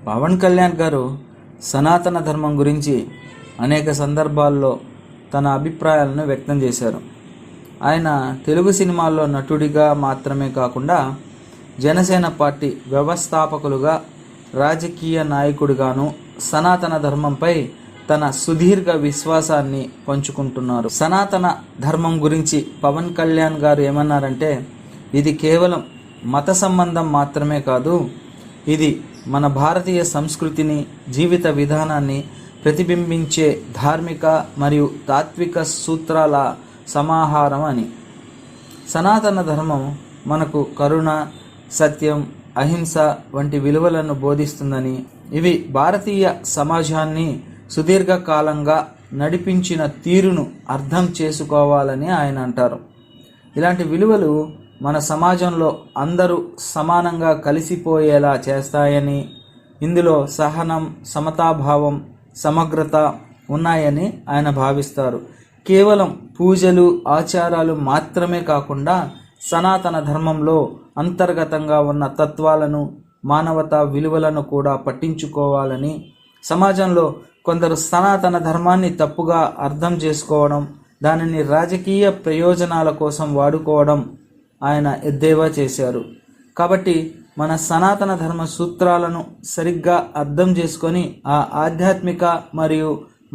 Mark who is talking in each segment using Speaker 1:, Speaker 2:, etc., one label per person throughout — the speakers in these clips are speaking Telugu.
Speaker 1: పవన్ కళ్యాణ్ గారు సనాతన ధర్మం గురించి అనేక సందర్భాల్లో తన అభిప్రాయాలను వ్యక్తం చేశారు. ఆయన తెలుగు సినిమాల్లో నటుడిగా మాత్రమే కాకుండా జనసేన పార్టీ వ్యవస్థాపకులుగా, రాజకీయ నాయకుడిగాను సనాతన ధర్మంపై తన సుదీర్ఘ విశ్వాసాన్ని పంచుకుంటున్నారు. సనాతన ధర్మం గురించి పవన్ కళ్యాణ్ గారు ఏమన్నారంటే, ఇది కేవలం మత సంబంధం మాత్రమే కాదు, ఇది మన భారతీయ సంస్కృతిని, జీవిత విధానాన్ని ప్రతిబింబించే ధార్మిక మరియు తాత్విక సూత్రాల సమాహారం అని. సనాతన ధర్మం మనకు కరుణ, సత్యం, అహింస వంటి విలువలను బోధిస్తుందని, ఇవి భారతీయ సమాజాన్ని సుదీర్ఘకాలంగా నడిపించిన తీరును అర్థం చేసుకోవాలని ఆయన అంటారు. ఇలాంటి విలువలు మన సమాజంలో అందరూ సమానంగా కలిసిపోయేలా చేస్తాయని, ఇందులో సహనం, సమతాభావం, సమగ్రత ఉన్నాయని ఆయన భావిస్తారు. కేవలం పూజలు, ఆచారాలు మాత్రమే కాకుండా సనాతన ధర్మంలో అంతర్గతంగా ఉన్న తత్వాలను, మానవతా విలువలను కూడా పట్టించుకోవాలని, సమాజంలో కొందరు సనాతన ధర్మాన్ని తప్పుగా అర్థం చేసుకోవడం, దానిని రాజకీయ ప్రయోజనాల కోసం వాడుకోవడం ఆయన ఎద్దేవా చేశారు. కాబట్టి మన సనాతన ధర్మ సూత్రాలను సరిగ్గా అర్థం చేసుకొని ఆ ఆధ్యాత్మిక మరియు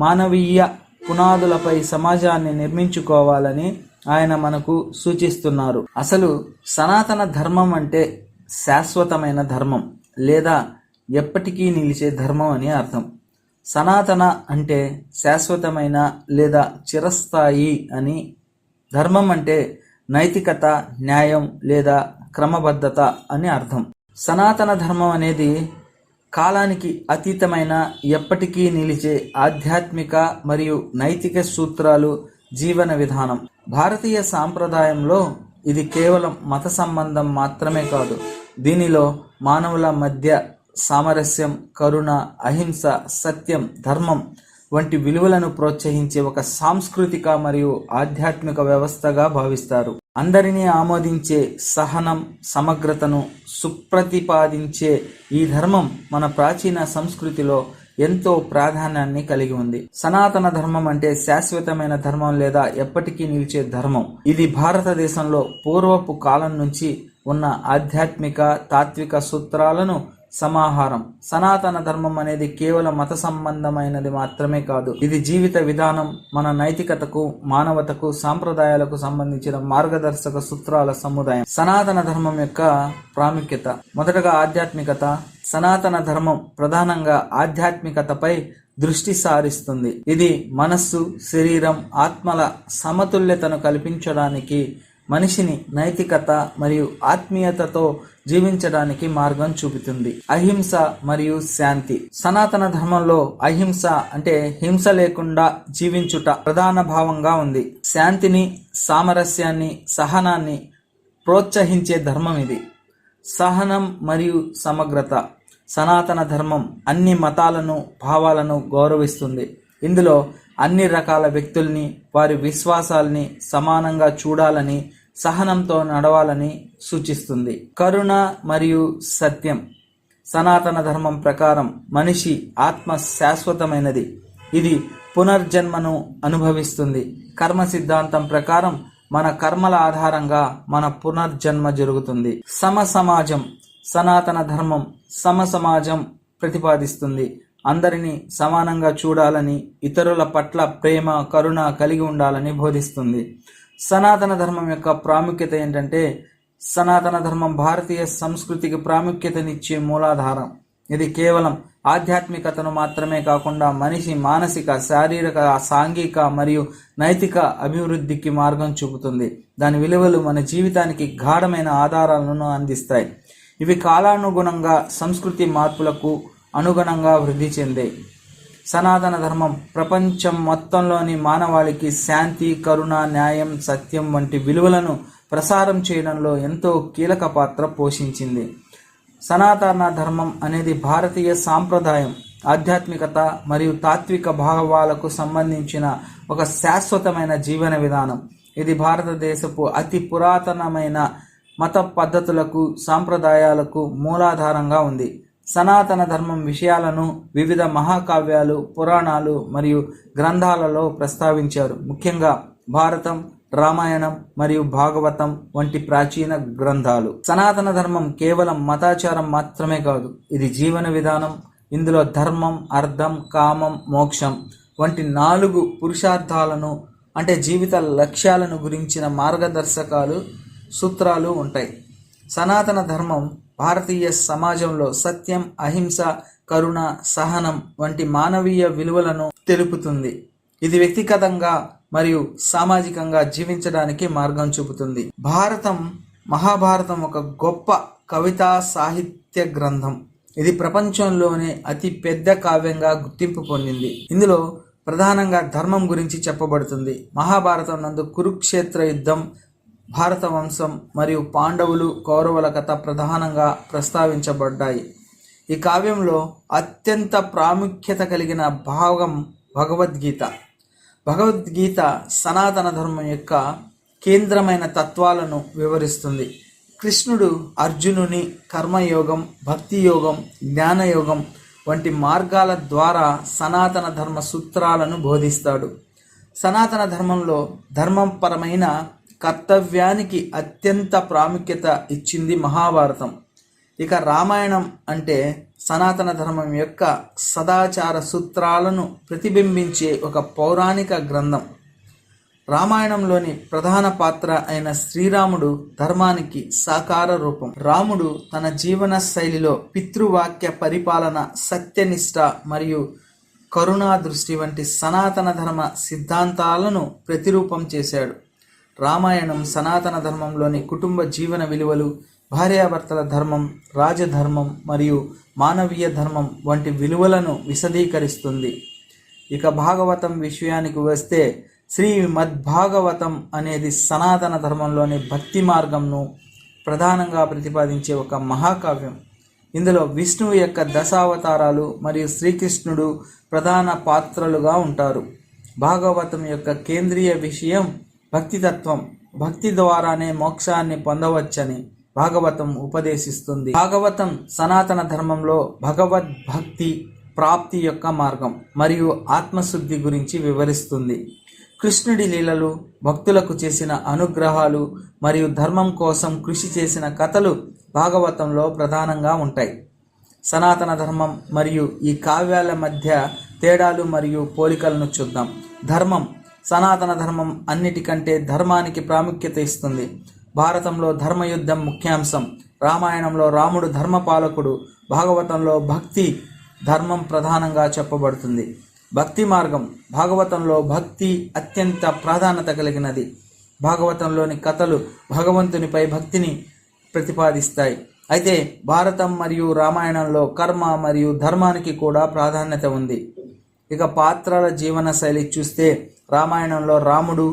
Speaker 1: మానవీయ పునాదులపై సమాజాన్ని నిర్మించుకోవాలని ఆయన మనకు సూచిస్తున్నారు. అసలు సనాతన ధర్మం అంటే శాశ్వతమైన ధర్మం లేదా ఎప్పటికీ నిలిచే ధర్మం అని అర్థం. సనాతన అంటే శాశ్వతమైన లేదా చిరస్థాయి అని, ధర్మం అంటే నైతికత, న్యాయం లేదా క్రమబద్ధత అని అర్థం. సనాతన ధర్మం అనేది కాలానికి అతీతమైన, ఎప్పటికీ నిలిచే ఆధ్యాత్మిక మరియు నైతిక సూత్రాలు, జీవన విధానం. భారతీయ సాంప్రదాయంలో ఇది కేవలం మత సంబంధం మాత్రమే కాదు, దీనిలో మానవుల మధ్య సామరస్యం, కరుణ, అహింస, సత్యం, ధర్మం వంటి విలువలను ప్రోత్సహించే ఒక సాంస్కృతిక మరియు ఆధ్యాత్మిక వ్యవస్థగా భావిస్తారు. అందరినీ ఆమోదించే సహనం, సమగ్రతను సుప్రతిపాదించే ఈ ధర్మం మన ప్రాచీన సంస్కృతిలో ఎంతో ప్రాధాన్యాన్ని కలిగి ఉంది. సనాతన ధర్మం అంటే శాశ్వతమైన ధర్మం లేదా ఎప్పటికీ నిలిచే ధర్మం. ఇది భారతదేశంలో పూర్వపు కాలం నుంచి ఉన్న ఆధ్యాత్మిక, తాత్విక సూత్రాలను సమాహారం. సనాతన ధర్మం అనేది కేవలం మత సంబంధమైనది మాత్రమే కాదు, ఇది జీవిత విధానం, మన నైతికతకు, మానవతకు, సాంప్రదాయాలకు సంబంధించిన మార్గదర్శక సూత్రాల సముదాయం. సనాతన ధర్మం యొక్క ప్రాముఖ్యత. మొదటగా ఆధ్యాత్మికత. సనాతన ధర్మం ప్రధానంగా ఆధ్యాత్మికతపై దృష్టి సారిస్తుంది. ఇది మనస్సు, శరీరం, ఆత్మల సమతుల్యతను కల్పించడానికి, మనిషిని నైతికత మరియు ఆత్మీయతతో జీవించడానికి మార్గం చూపుతుంది. అహింస మరియు శాంతి. సనాతన ధర్మంలో అహింస అంటే హింస లేకుండా జీవించుట ప్రధాన భావంగా ఉంది. శాంతిని, సామరస్యాన్ని, సహనాన్ని ప్రోత్సహించే ధర్మం ఇది. సహనం మరియు సమగ్రత. సనాతన ధర్మం అన్ని మతాలను, భావాలను గౌరవిస్తుంది. ఇందులో అన్ని రకాల వ్యక్తుల్ని, వారి విశ్వాసాల్ని సమానంగా చూడాలని, సహనంతో నడవాలని సూచిస్తుంది. కరుణ మరియు సత్యం. సనాతన ధర్మం ప్రకారం మనిషి ఆత్మ శాశ్వతమైనది, ఇది పునర్జన్మను అనుభవిస్తుంది. కర్మ సిద్ధాంతం ప్రకారం మన కర్మల ఆధారంగా మన పునర్జన్మ జరుగుతుంది. సమాజం. సనాతన ధర్మం సమాజం ప్రతిపాదిస్తుంది. అందరినీ సమానంగా చూడాలని, ఇతరుల పట్ల ప్రేమ, కరుణ కలిగి ఉండాలని బోధిస్తుంది. సనాతన ధర్మం యొక్క ప్రాముఖ్యత ఏంటంటే, సనాతన ధర్మం భారతీయ సంస్కృతికి ప్రాముఖ్యతనిచ్చే మూలాధారం. ఇది కేవలం ఆధ్యాత్మికతను మాత్రమే కాకుండా మనిషి మానసిక, శారీరక, సాంఘిక మరియు నైతిక అభివృద్ధికి మార్గం చూపుతుంది. దాని విలువలు మన జీవితానికి గాఢమైన ఆధారాలను అందిస్తాయి. ఇవి కాలానుగుణంగా సంస్కృతి మార్పులకు అనుగుణంగా వృద్ధి చెందే. సనాతన ధర్మం ప్రపంచం మొత్తంలోని మానవాళికి శాంతి, కరుణ, న్యాయం, సత్యం వంటి విలువలను ప్రసారం చేయడంలో ఎంతో కీలక పాత్ర పోషించింది. సనాతన ధర్మం అనేది భారతీయ సాంప్రదాయం, ఆధ్యాత్మికత మరియు తాత్విక భావాలకు సంబంధించిన ఒక శాశ్వతమైన జీవన విధానం. ఇది భారతదేశపు అతి పురాతనమైన మత పద్ధతులకు, సాంప్రదాయాలకు మూలాధారంగా ఉంది. సనాతన ధర్మం విషయాలను వివిధ మహాకావ్యాలు, పురాణాలు మరియు గ్రంథాలలో ప్రస్తావించారు. ముఖ్యంగా భారతం, రామాయణం మరియు భాగవతం వంటి ప్రాచీన గ్రంథాలు. సనాతన ధర్మం కేవలం మతాచారం మాత్రమే కాదు, ఇది జీవన విధానం. ఇందులో ధర్మం, అర్థం, కామం, మోక్షం వంటి 4 పురుషార్థాలను అంటే జీవిత లక్ష్యాలను గురించిన మార్గదర్శకాలు, సూత్రాలు ఉంటాయి. సనాతన ధర్మం భారతీయ సమాజంలో సత్యం, అహింస, కరుణ, సహనం వంటి మానవీయ విలువలను తెలుపుతుంది. ఇది వ్యక్తిగతంగా మరియు సామాజికంగా జీవించడానికి మార్గం చూపుతుంది. మహాభారతం ఒక గొప్ప కవితా సాహిత్య గ్రంథం. ఇది ప్రపంచంలోనే అతి పెద్ద కావ్యంగా గుర్తింపు పొందింది. ఇందులో ప్రధానంగా ధర్మం గురించి చెప్పబడుతుంది. మహాభారతం నందు కురుక్షేత్ర యుద్ధం, భారత వంశం మరియు పాండవులు, కౌరవుల కథ ప్రధానంగా ప్రస్తావించబడ్డాయి. ఈ కావ్యంలో అత్యంత ప్రాముఖ్యత కలిగిన భాగం భగవద్గీత. భగవద్గీత సనాతన ధర్మం యొక్క కేంద్రమైన తత్వాలను వివరిస్తుంది. కృష్ణుడు అర్జునుని కర్మయోగం, భక్తి యోగం, జ్ఞానయోగం వంటి మార్గాల ద్వారా సనాతన ధర్మ సూత్రాలను బోధిస్తాడు. సనాతన ధర్మంలో ధర్మపరమైన కర్తవ్యానికి అత్యంత ప్రాముఖ్యత ఇచ్చింది మహాభారతం. ఇక రామాయణం అంటే సనాతన ధర్మం యొక్క సదాచార సూత్రాలను ప్రతిబింబించే ఒక పౌరాణిక గ్రంథం. రామాయణంలోని ప్రధాన పాత్ర అయిన శ్రీరాముడు ధర్మానికి సాకార రూపం. రాముడు తన జీవన శైలిలో పితృవాక్య పరిపాలన, సత్యనిష్ట మరియు కరుణా దృష్టి వంటి సనాతన ధర్మ సిద్ధాంతాలను ప్రతిరూపం చేశాడు. రామాయణం సనాతన ధర్మంలోని కుటుంబ జీవన విలువలు, భార్యాభర్తల ధర్మం, రాజధర్మం మరియు మానవీయ ధర్మం వంటి విలువలను విశదీకరిస్తుంది. ఇక భాగవతం విషయానికి వస్తే శ్రీమద్భాగవతం అనేది సనాతన ధర్మంలోని భక్తి మార్గంను ప్రధానంగా ప్రతిపాదించే ఒక మహాకావ్యం. ఇందులో విష్ణువు యొక్క దశావతారాలు మరియు శ్రీకృష్ణుడు ప్రధాన పాత్రలుగా ఉంటారు. భాగవతం యొక్క కేంద్రీయ విషయం భక్తితత్వం. భక్తి ద్వారానే మోక్షాన్ని పొందవచ్చని భాగవతం ఉపదేశిస్తుంది. భాగవతం సనాతన ధర్మంలో భగవద్భక్తి ప్రాప్తి యొక్క మార్గం మరియు ఆత్మశుద్ధి గురించి వివరిస్తుంది. కృష్ణుడి లీలలు, భక్తులకు చేసిన అనుగ్రహాలు మరియు ధర్మం కోసం కృషి చేసిన కథలు భాగవతంలో ప్రధానంగా ఉంటాయి. సనాతన ధర్మం మరియు ఈ కావ్యాల మధ్య తేడాలు మరియు పోలికలను చూద్దాం. ధర్మం. సనాతన ధర్మం అన్నిటికంటే ధర్మానికి ప్రాముఖ్యత ఇస్తుంది. భారతంలో ధర్మయుద్ధం ముఖ్యాంశం. రామాయణంలో రాముడు ధర్మపాలకుడు. భాగవతంలో భక్తి, ధర్మం ప్రధానంగా చెప్పబడుతుంది. భక్తి మార్గం. భాగవతంలో భక్తి అత్యంత ప్రాధాన్యత కలిగినది. భాగవతంలోని కథలు భగవంతునిపై భక్తిని ప్రతిపాదిస్తాయి. అయితే భారతం మరియు రామాయణంలో కర్మ మరియు ధర్మానికి కూడా ప్రాధాన్యత ఉంది. ఇక పాత్రల జీవన శైలి చూస్తే రామాయణంలో రాముడు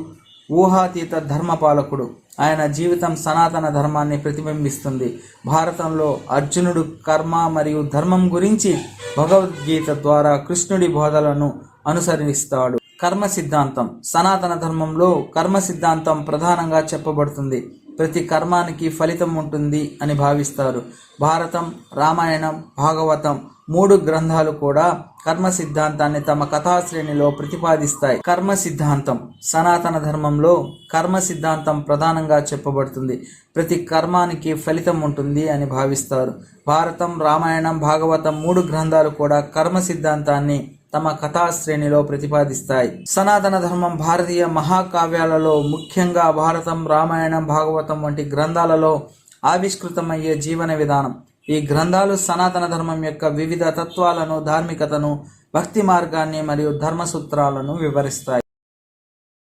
Speaker 1: ఊహాతీత ధర్మపాలకుడు. ఆయన జీవితం సనాతన ధర్మాన్ని ప్రతిబింబిస్తుంది. భారతంలో అర్జునుడు కర్మ మరియు ధర్మం గురించి భగవద్గీత ద్వారా కృష్ణుడి బోధలను అనుసరిస్తాడు. కర్మ సిద్ధాంతం. సనాతన ధర్మంలో కర్మ సిద్ధాంతం ప్రధానంగా చెప్పబడుతుంది. ప్రతి కర్మానికి ఫలితం ఉంటుంది అని భావిస్తారు. భారతం, రామాయణం, భాగవతం 3 గ్రంథాలు కూడా కర్మ సిద్ధాంతాన్ని తమ కథాశ్రేణిలో ప్రతిపాదిస్తాయి. కర్మ సిద్ధాంతం. సనాతన ధర్మంలో కర్మ సిద్ధాంతం ప్రధానంగా చెప్పబడుతుంది. ప్రతి కర్మానికి ఫలితం ఉంటుంది అని భావిస్తారు. భారతం, రామాయణం, భాగవతం 3 గ్రంథాలు కూడా కర్మ సిద్ధాంతాన్ని తమ కథాశ్రేణిలో ప్రతిపాదిస్తాయి. సనాతన ధర్మం భారతీయ మహాకావ్యాలలో, ముఖ్యంగా భారతం, రామాయణం, భాగవతం వంటి గ్రంథాలలో ఆవిష్కృతమయ్యే జీవన విధానం. ఈ గ్రంథాలు సనాతన ధర్మం యొక్క వివిధ తత్వాలను, ధార్మికతను, భక్తి మార్గాన్ని మరియు ధర్మసూత్రాలను వివరిస్తాయి.